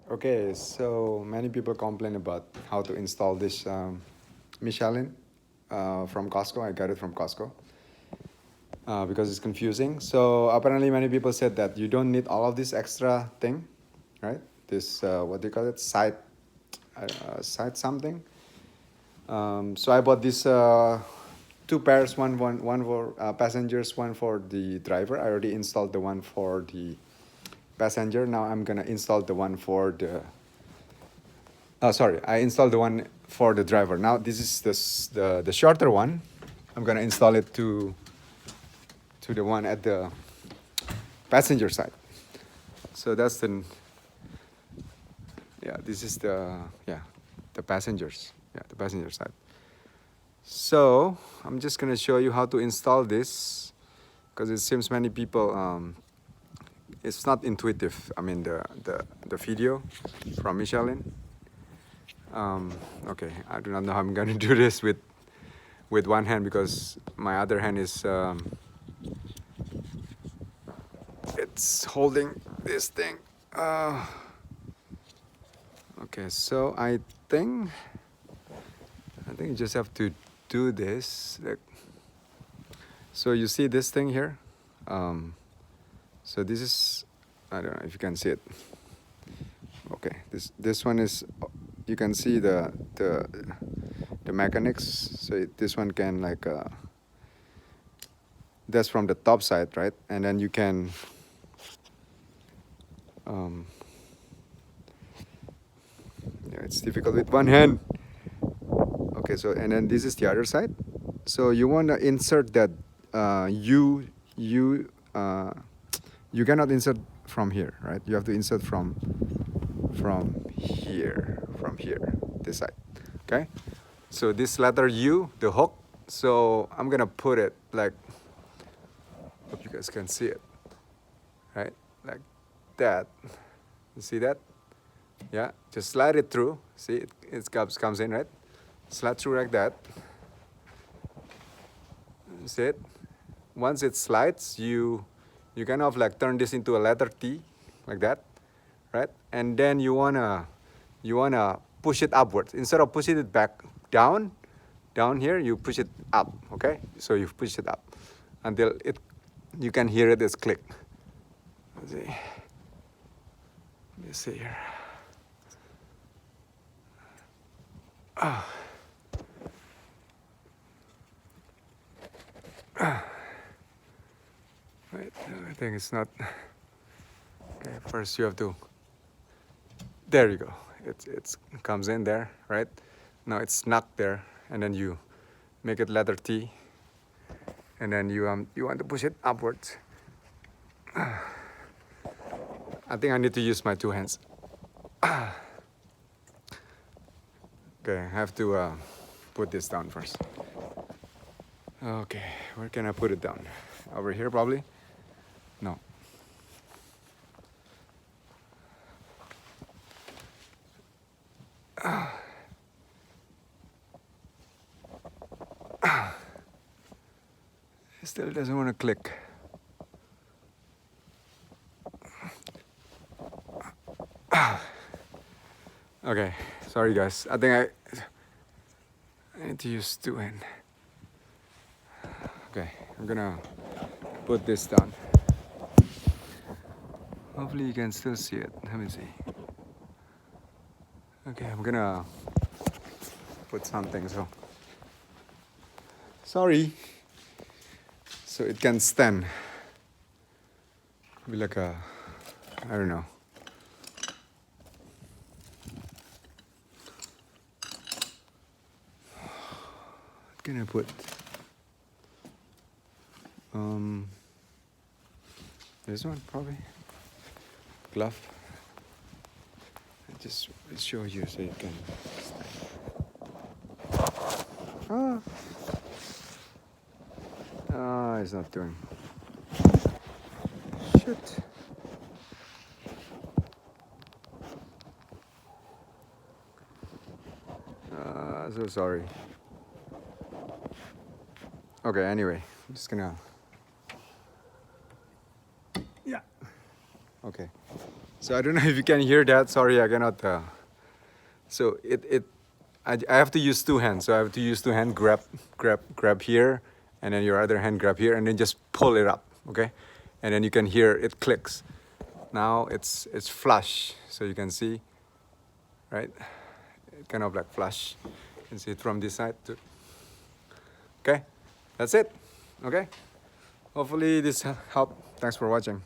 Okay, so many people complain about how to install this Michelin from Costco. I got it from Costco because it's confusing. So apparently, many people said that you don't need all of this extra thing, right? This what do you call it? Side something. So I bought this two pairs, one for passengers, one for the driver. I already installed the one for the passenger. Now I'm gonna install the one for the. Oh, sorry, I installed the one for the driver. Now this is the shorter one. I'm gonna install it to the one at the passenger side. So that's the this is the passengers the passenger side. So I'm just gonna show you how to install this because it seems many people it's not intuitive. I mean the video from Michelin. Okay, I do not know how I'm gonna do this with one hand because my other hand is it's holding this thing. Okay, so I think you just have to do this. So you see this thing here. So this is, I don't know if you can see it. Okay, this one is, you can see the mechanics. So this one can that's from the top side, right? And then you can it's difficult with one hand. Okay, so and then this is the other side. So you want to insert that you cannot insert from here, right? You have to insert from here, this side. Okay, so this letter U, the hook. So I'm gonna put it like, hope you guys can see it, right? Like that. You see that? Yeah, just slide it through. See, it comes in, right? Slide through like that. See it? Once it slides, you kind of like turn this into a letter T, like that, right? And then you wanna push it upwards. Instead of pushing it back down here, you push it up. Okay? So you push it up until you can hear it as click. Let's see. Let me see here. Wait, I think it's not. Okay, first you have to. There you go. It comes in there, right? Now it's stuck there, and then you make it letter T, and then you want to push it upwards. I think I need to use my two hands. Okay, I have to put this down first. Okay, where can I put it down? Over here, probably? No. It still doesn't want to click. Okay, sorry guys. I think I need to use two hands. Okay, I'm gonna put this down. Hopefully you can still see it. Let me see. Okay, I'm gonna put something so. Sorry. So it can stand. Be like a, I don't know. What can I put? This one probably. Glove. I just will show you so you can. It's not doing. Shit. So sorry. Okay, anyway, I'm just gonna. Yeah. Okay. So I don't know if you can hear that. Sorry, I cannot. So I have to use two hands. So I have to use two hands, grab here, and then your other hand grab here, and then just pull it up, okay? And then you can hear it clicks. Now it's flush, so you can see, right? It kind of like flush. You can see it from this side too. Okay, that's it. Okay. Hopefully this helped. Thanks for watching.